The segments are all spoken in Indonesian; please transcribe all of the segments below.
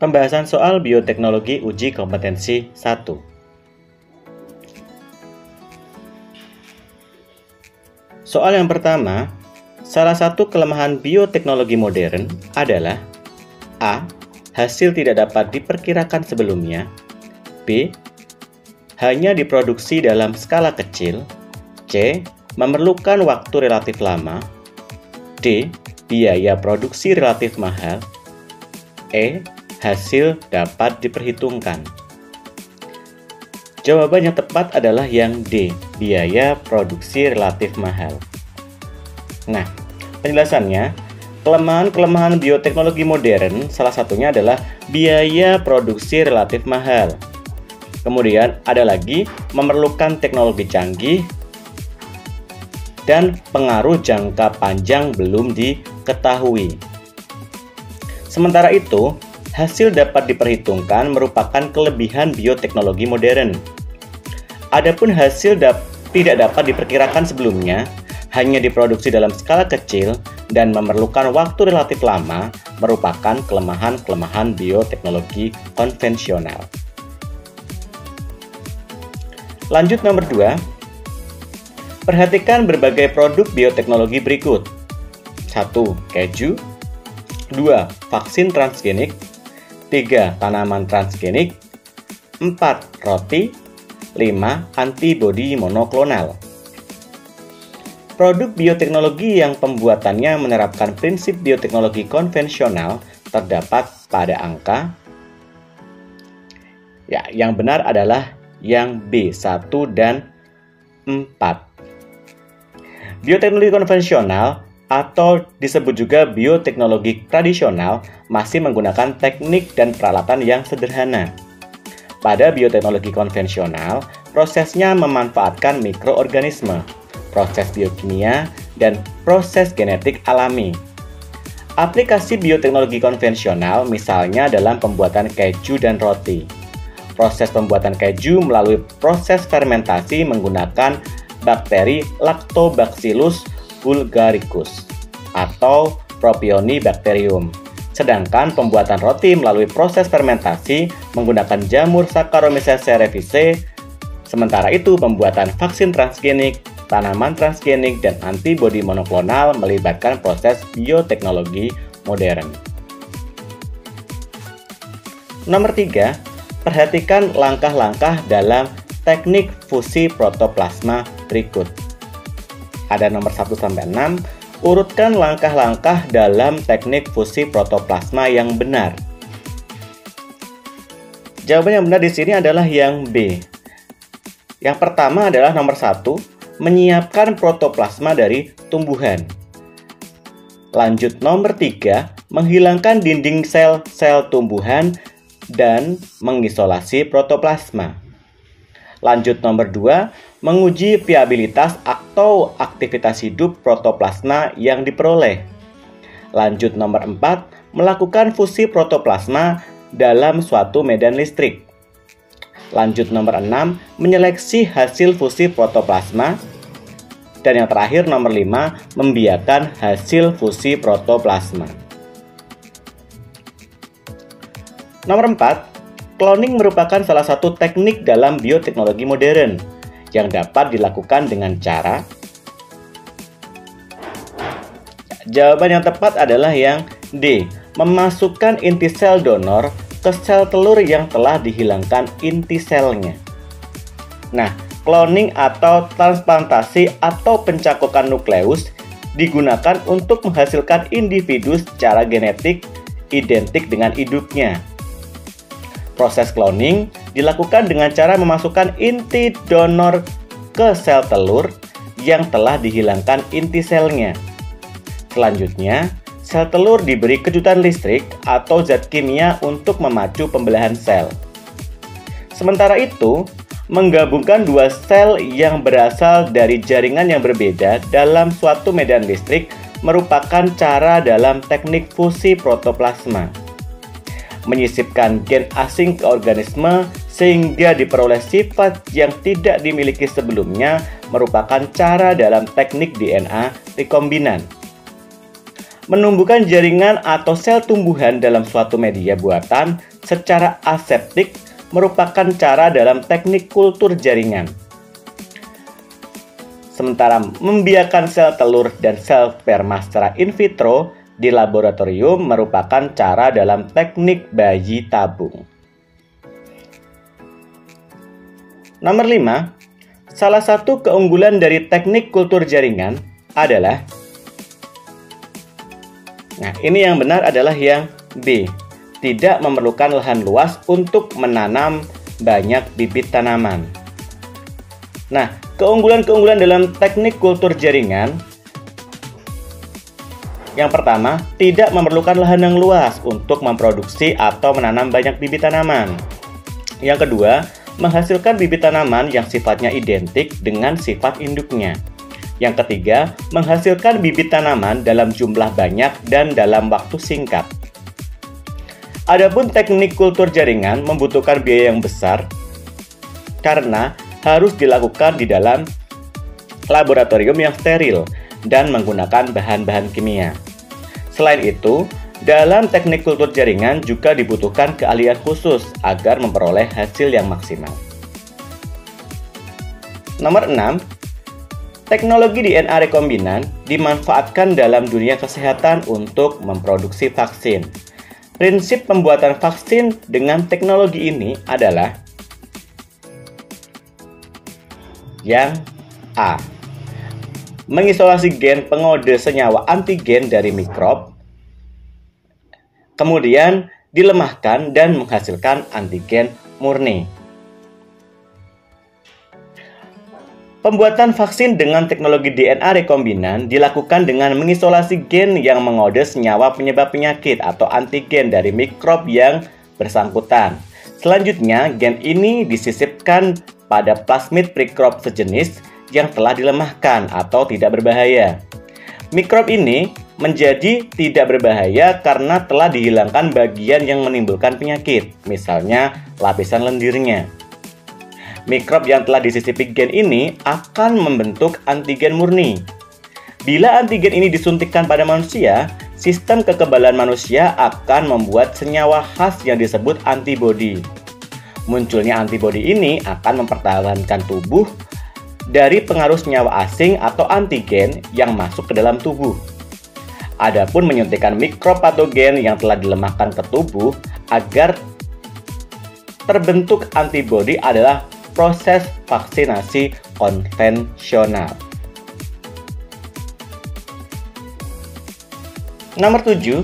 Pembahasan soal bioteknologi uji kompetensi 1. Soal yang pertama, salah satu kelemahan bioteknologi modern adalah A. Hasil tidak dapat diperkirakan sebelumnya. B. Hanya diproduksi dalam skala kecil. C. Memerlukan waktu relatif lama. D. Biaya produksi relatif mahal. E. Hasil dapat diperhitungkan. Jawaban yang tepat adalah yang D. Biaya produksi relatif mahal. Nah, penjelasannya, kelemahan-kelemahan bioteknologi modern salah satunya adalah biaya produksi relatif mahal. Kemudian ada lagi memerlukan teknologi canggih dan pengaruh jangka panjang belum diketahui. Sementara itu, hasil dapat diperhitungkan merupakan kelebihan bioteknologi modern. Adapun hasil tidak dapat diperkirakan sebelumnya, hanya diproduksi dalam skala kecil dan memerlukan waktu relatif lama, merupakan kelemahan-kelemahan bioteknologi konvensional. Lanjut nomor 2. Perhatikan berbagai produk bioteknologi berikut. 1. Keju. 2. Vaksin transgenik. 3. Tanaman transgenik. 4. Roti. 5. Antibodi monoklonal. Produk bioteknologi yang pembuatannya menerapkan prinsip bioteknologi konvensional terdapat pada angka. Yang benar adalah yang B, 1 dan 4. Bioteknologi konvensional atau disebut juga bioteknologi tradisional masih menggunakan teknik dan peralatan yang sederhana. Pada bioteknologi konvensional, prosesnya memanfaatkan mikroorganisme, proses biokimia, dan proses genetik alami. Aplikasi bioteknologi konvensional misalnya dalam pembuatan keju dan roti. Proses pembuatan keju melalui proses fermentasi menggunakan bakteri Lactobacillus bulgaricus atau Propionibacterium. Sedangkan pembuatan roti melalui proses fermentasi menggunakan jamur Saccharomyces cerevisiae. Sementara itu, pembuatan vaksin transgenik, tanaman transgenik, dan antibodi monoklonal melibatkan proses bioteknologi modern. Nomor 3, perhatikan langkah-langkah dalam teknik fusi protoplasma berikut. Ada nomor 1-6, urutkan langkah-langkah dalam teknik fusi protoplasma yang benar. Jawaban yang benar di sini adalah yang B. Yang pertama adalah nomor 1, menyiapkan protoplasma dari tumbuhan. Lanjut nomor 3, menghilangkan dinding sel-sel tumbuhan dan mengisolasi protoplasma. Lanjut nomor 2, menguji viabilitas atau aktivitas hidup protoplasma yang diperoleh. Lanjut nomor 4, melakukan fusi protoplasma dalam suatu medan listrik. Lanjut nomor 6, menyeleksi hasil fusi protoplasma. Dan yang terakhir nomor 5, membiarkan hasil fusi protoplasma. Nomor 4, cloning merupakan salah satu teknik dalam bioteknologi modern yang dapat dilakukan dengan cara. Jawaban yang tepat adalah yang D, memasukkan inti sel donor ke sel telur yang telah dihilangkan inti selnya. Nah, cloning atau transplantasi atau pencakokan nukleus digunakan untuk menghasilkan individu secara genetik identik dengan induknya. Proses cloning dilakukan dengan cara memasukkan inti donor ke sel telur yang telah dihilangkan inti selnya. Selanjutnya, sel telur diberi kejutan listrik atau zat kimia untuk memacu pembelahan sel. Sementara itu, menggabungkan dua sel yang berasal dari jaringan yang berbeda dalam suatu medan listrik merupakan cara dalam teknik fusi protoplasma. Menyisipkan gen asing ke organisme sehingga diperoleh sifat yang tidak dimiliki sebelumnya merupakan cara dalam teknik DNA rekombinan. Menumbuhkan jaringan atau sel tumbuhan dalam suatu media buatan secara aseptik merupakan cara dalam teknik kultur jaringan. Sementara membiarkan sel telur dan sel sperma secara in vitro di laboratorium merupakan cara dalam teknik bayi tabung. Nomor 5, salah satu keunggulan dari teknik kultur jaringan adalah, nah ini yang benar adalah yang B, tidak memerlukan lahan luas untuk menanam banyak bibit tanaman. Nah, keunggulan-keunggulan dalam teknik kultur jaringan, yang pertama, tidak memerlukan lahan yang luas untuk memproduksi atau menanam banyak bibit tanaman. Yang kedua, menghasilkan bibit tanaman yang sifatnya identik dengan sifat induknya. Yang ketiga, menghasilkan bibit tanaman dalam jumlah banyak dan dalam waktu singkat. Adapun teknik kultur jaringan membutuhkan biaya yang besar karena harus dilakukan di dalam laboratorium yang steril dan menggunakan bahan-bahan kimia. Selain itu, dalam teknik kultur jaringan juga dibutuhkan keahlian khusus agar memperoleh hasil yang maksimal. Nomor 6, teknologi DNA rekombinan dimanfaatkan dalam dunia kesehatan untuk memproduksi vaksin. Prinsip pembuatan vaksin dengan teknologi ini adalah yang A, mengisolasi gen pengode senyawa antigen dari mikrob, kemudian dilemahkan dan menghasilkan antigen murni. Pembuatan vaksin dengan teknologi DNA rekombinan dilakukan dengan mengisolasi gen yang mengode senyawa penyebab penyakit atau antigen dari mikrob yang bersangkutan. Selanjutnya, gen ini disisipkan pada plasmid mikrob sejenis yang telah dilemahkan atau tidak berbahaya. Mikrob ini menjadi tidak berbahaya karena telah dihilangkan bagian yang menimbulkan penyakit, misalnya lapisan lendirnya. Mikrob yang telah disisipi gen ini akan membentuk antigen murni. Bila antigen ini disuntikkan pada manusia, sistem kekebalan manusia akan membuat senyawa khas yang disebut antibodi. Munculnya antibodi ini akan mempertahankan tubuh dari pengaruh senyawa asing atau antigen yang masuk ke dalam tubuh. Adapun menyuntikkan mikropatogen yang telah dilemahkan ke tubuh agar terbentuk antibodi adalah proses vaksinasi konvensional. Nomor 7,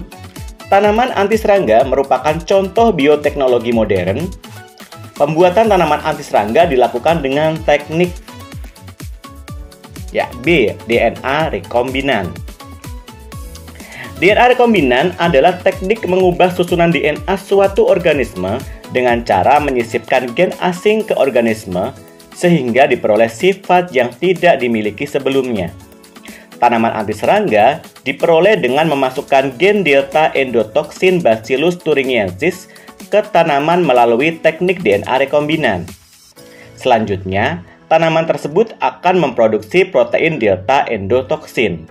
tanaman anti serangga merupakan contoh bioteknologi modern. Pembuatan tanaman anti serangga dilakukan dengan teknik B, DNA rekombinan. DNA rekombinan adalah teknik mengubah susunan DNA suatu organisme dengan cara menyisipkan gen asing ke organisme sehingga diperoleh sifat yang tidak dimiliki sebelumnya. Tanaman anti serangga diperoleh dengan memasukkan gen delta endotoksin Bacillus thuringiensis ke tanaman melalui teknik DNA rekombinan. Selanjutnya, tanaman tersebut akan memproduksi protein delta endotoksin.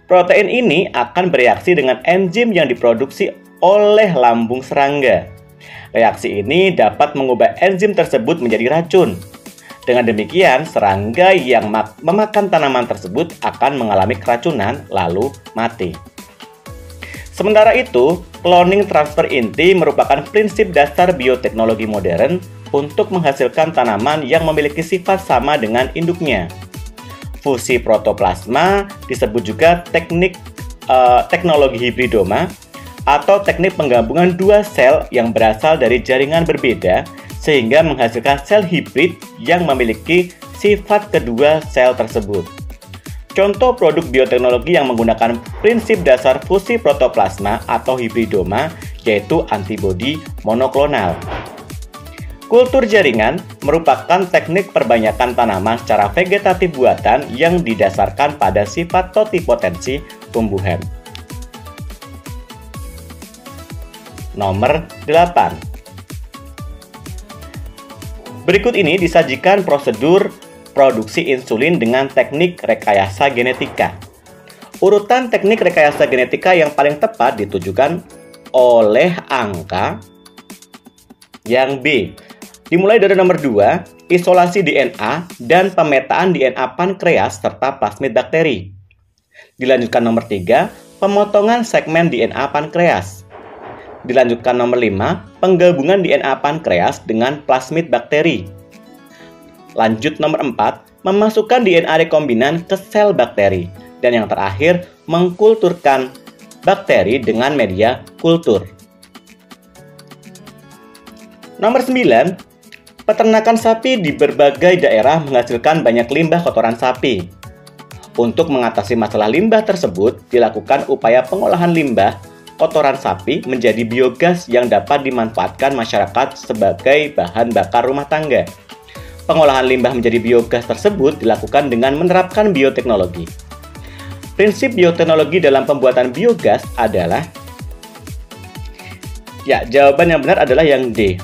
Protein ini akan bereaksi dengan enzim yang diproduksi oleh lambung serangga. Reaksi ini dapat mengubah enzim tersebut menjadi racun. Dengan demikian, serangga yang memakan tanaman tersebut akan mengalami keracunan lalu mati. Sementara itu, cloning transfer inti merupakan prinsip dasar bioteknologi modern untuk menghasilkan tanaman yang memiliki sifat sama dengan induknya. Fusi protoplasma disebut juga teknologi hibridoma atau teknik penggabungan dua sel yang berasal dari jaringan berbeda sehingga menghasilkan sel hibrid yang memiliki sifat kedua sel tersebut. Contoh produk bioteknologi yang menggunakan prinsip dasar fusi protoplasma atau hibridoma yaitu antibodi monoklonal. Kultur jaringan merupakan teknik perbanyakan tanaman secara vegetatif buatan yang didasarkan pada sifat totipotensi tumbuhan. Nomor 8. Berikut ini disajikan prosedur produksi insulin dengan teknik rekayasa genetika. Urutan teknik rekayasa genetika yang paling tepat ditujukan oleh angka Yang B, dimulai dari nomor 2, isolasi DNA dan pemetaan DNA pankreas serta plasmid bakteri. Dilanjutkan nomor 3, pemotongan segmen DNA pankreas. Dilanjutkan nomor 5, penggabungan DNA pankreas dengan plasmid bakteri. Lanjut nomor 4, memasukkan DNA rekombinan ke sel bakteri. Dan yang terakhir, mengkulturkan bakteri dengan media kultur. Nomor 9, peternakan sapi di berbagai daerah menghasilkan banyak limbah kotoran sapi. Untuk mengatasi masalah limbah tersebut, dilakukan upaya pengolahan limbah kotoran sapi menjadi biogas yang dapat dimanfaatkan masyarakat sebagai bahan bakar rumah tangga. Pengolahan limbah menjadi biogas tersebut dilakukan dengan menerapkan bioteknologi. Prinsip bioteknologi dalam pembuatan biogas adalah, jawaban yang benar adalah yang D.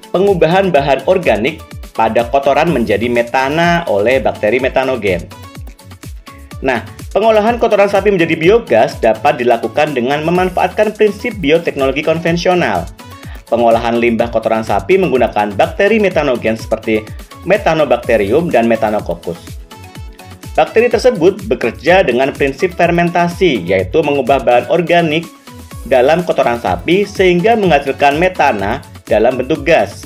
Pengubahan bahan organik pada kotoran menjadi metana oleh bakteri metanogen. Nah, pengolahan kotoran sapi menjadi biogas dapat dilakukan dengan memanfaatkan prinsip bioteknologi konvensional. Pengolahan limbah kotoran sapi menggunakan bakteri metanogen seperti Methanobacterium dan Methanococcus. Bakteri tersebut bekerja dengan prinsip fermentasi, yaitu mengubah bahan organik dalam kotoran sapi sehingga menghasilkan metana dalam bentuk gas.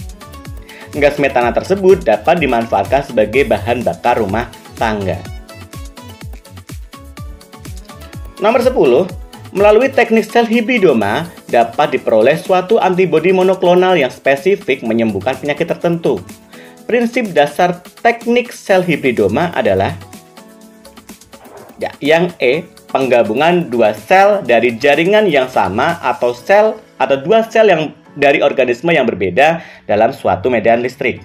Gas metana tersebut dapat dimanfaatkan sebagai bahan bakar rumah tangga. Nomor 10, melalui teknik sel hibridoma dapat diperoleh suatu antibodi monoklonal yang spesifik menyembuhkan penyakit tertentu. Prinsip dasar teknik sel hibridoma adalah yang E, penggabungan dua sel dari jaringan yang sama atau dua sel yang dari organisme yang berbeda dalam suatu medan listrik.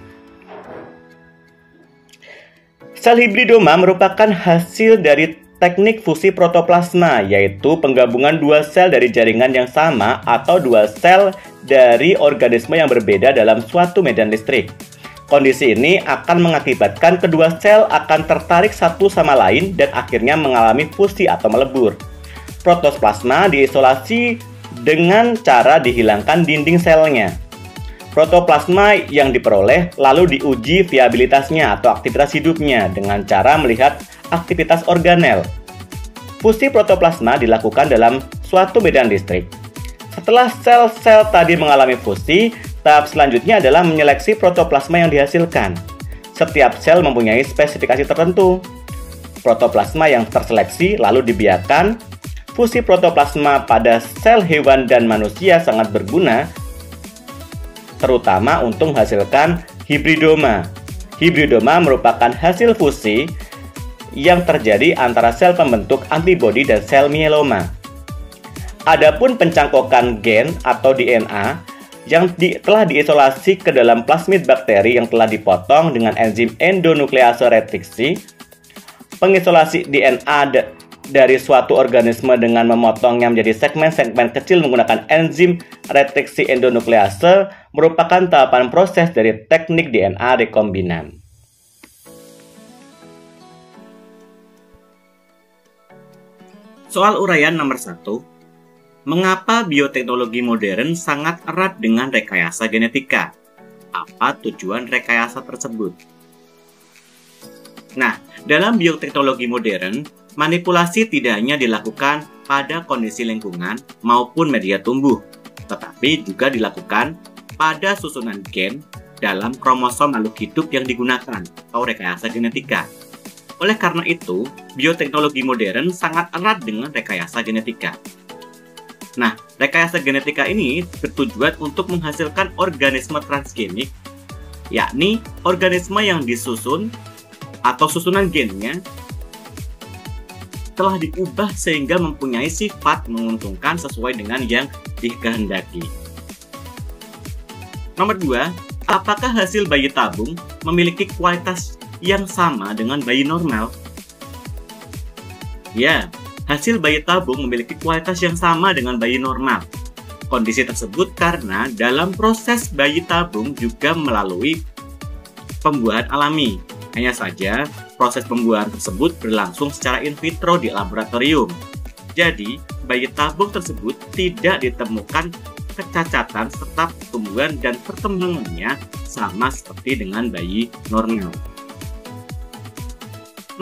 Sel hibridoma merupakan hasil dari teknik fusi protoplasma, yaitu penggabungan dua sel dari jaringan yang sama atau dua sel dari organisme yang berbeda dalam suatu medan listrik. Kondisi ini akan mengakibatkan kedua sel akan tertarik satu sama lain dan akhirnya mengalami fusi atau melebur. Protoplasma diisolasi dengan cara dihilangkan dinding selnya. Protoplasma yang diperoleh lalu diuji viabilitasnya atau aktivitas hidupnya dengan cara melihat aktivitas organel. Fusi protoplasma dilakukan dalam suatu medan listrik. Setelah sel-sel tadi mengalami fusi, tahap selanjutnya adalah menyeleksi protoplasma yang dihasilkan. Setiap sel mempunyai spesifikasi tertentu. Protoplasma yang terseleksi lalu dibiarkan. Fusi protoplasma pada sel hewan dan manusia sangat berguna, terutama untuk menghasilkan hibridoma. Hibridoma merupakan hasil fusi yang terjadi antara sel pembentuk antibodi dan sel mieloma. Adapun pencangkokan gen atau DNA yang telah diisolasi ke dalam plasmid bakteri yang telah dipotong dengan enzim endonuklease retriksi. Pengisolasi DNA dari suatu organisme dengan memotongnya menjadi segmen-segmen kecil menggunakan enzim retriksi endonuklease merupakan tahapan proses dari teknik DNA rekombinan. Soal uraian nomor 1. Mengapa bioteknologi modern sangat erat dengan rekayasa genetika? Apa tujuan rekayasa tersebut? Nah, dalam bioteknologi modern, manipulasi tidak hanya dilakukan pada kondisi lingkungan maupun media tumbuh, tetapi juga dilakukan pada susunan gen dalam kromosom makhluk hidup yang digunakan atau rekayasa genetika. Oleh karena itu, bioteknologi modern sangat erat dengan rekayasa genetika. Nah, rekayasa genetika ini bertujuan untuk menghasilkan organisme transgenik, yakni organisme yang disusun atau susunan gennya telah diubah sehingga mempunyai sifat menguntungkan sesuai dengan yang dikehendaki. Nomor 2, apakah hasil bayi tabung memiliki kualitas yang sama dengan bayi normal? Ya, hasil bayi tabung memiliki kualitas yang sama dengan bayi normal. Kondisi tersebut karena dalam proses bayi tabung juga melalui pembuahan alami. Hanya saja, proses pembuahan tersebut berlangsung secara in vitro di laboratorium. Jadi, bayi tabung tersebut tidak ditemukan kecacatan serta pertumbuhan dan perkembangannya sama seperti dengan bayi normal.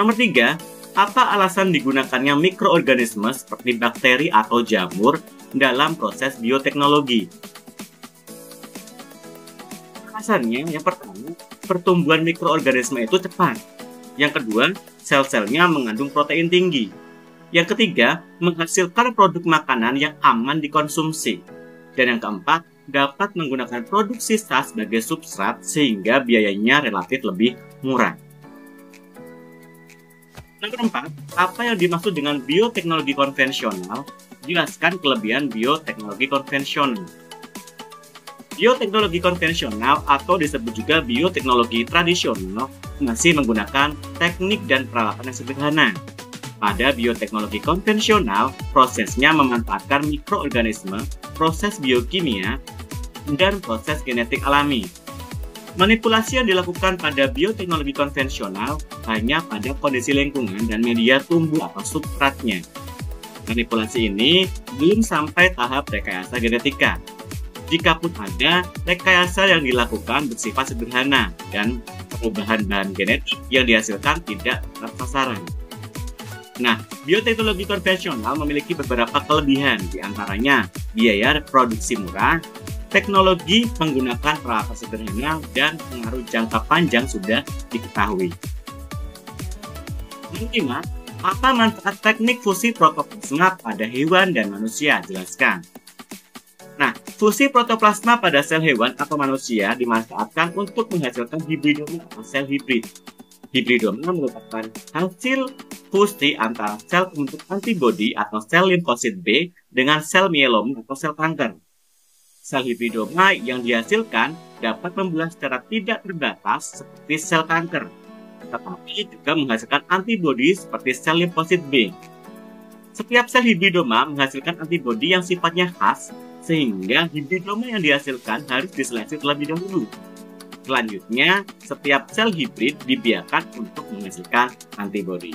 Nomor 3, apa alasan digunakannya mikroorganisme seperti bakteri atau jamur dalam proses bioteknologi? Alasannya, yang pertama, pertumbuhan mikroorganisme itu cepat. Yang kedua, sel-selnya mengandung protein tinggi. Yang ketiga, menghasilkan produk makanan yang aman dikonsumsi. Dan yang keempat, dapat menggunakan produk sisa sebagai substrat sehingga biayanya relatif lebih murah. Nomor 4, apa yang dimaksud dengan bioteknologi konvensional? Jelaskan kelebihan bioteknologi konvensional. Bioteknologi konvensional atau disebut juga bioteknologi tradisional masih menggunakan teknik dan peralatan yang sederhana. Pada bioteknologi konvensional, prosesnya memanfaatkan mikroorganisme, proses biokimia, dan proses genetik alami. Manipulasi yang dilakukan pada bioteknologi konvensional hanya pada kondisi lingkungan dan media tumbuh atau substratnya. Manipulasi ini belum sampai tahap rekayasa genetika. Jikapun ada, rekayasa yang dilakukan bersifat sederhana dan perubahan bahan genetik yang dihasilkan tidak tepat sasaran. Nah, bioteknologi konvensional memiliki beberapa kelebihan, diantaranya biaya produksi murah, teknologi menggunakan peralatan sederhana, dan pengaruh jangka panjang sudah diketahui. Yang 5, apa manfaat teknik fusi protoplasma pada hewan dan manusia? Jelaskan. Nah, fusi protoplasma pada sel hewan atau manusia dimanfaatkan untuk menghasilkan hibridoma atau sel hibrid. Hibridoma merupakan hasil fusi antara sel pembentuk antibodi atau sel limfosit B dengan sel mieloma atau sel kanker. Sel hibridoma yang dihasilkan dapat membelah secara tidak terbatas seperti sel kanker, tetapi juga menghasilkan antibodi seperti sel limfosit B. Setiap sel hibridoma menghasilkan antibodi yang sifatnya khas, sehingga hibridoma yang dihasilkan harus diseleksi terlebih dahulu. Selanjutnya, setiap sel hibrid dibiarkan untuk menghasilkan antibodi.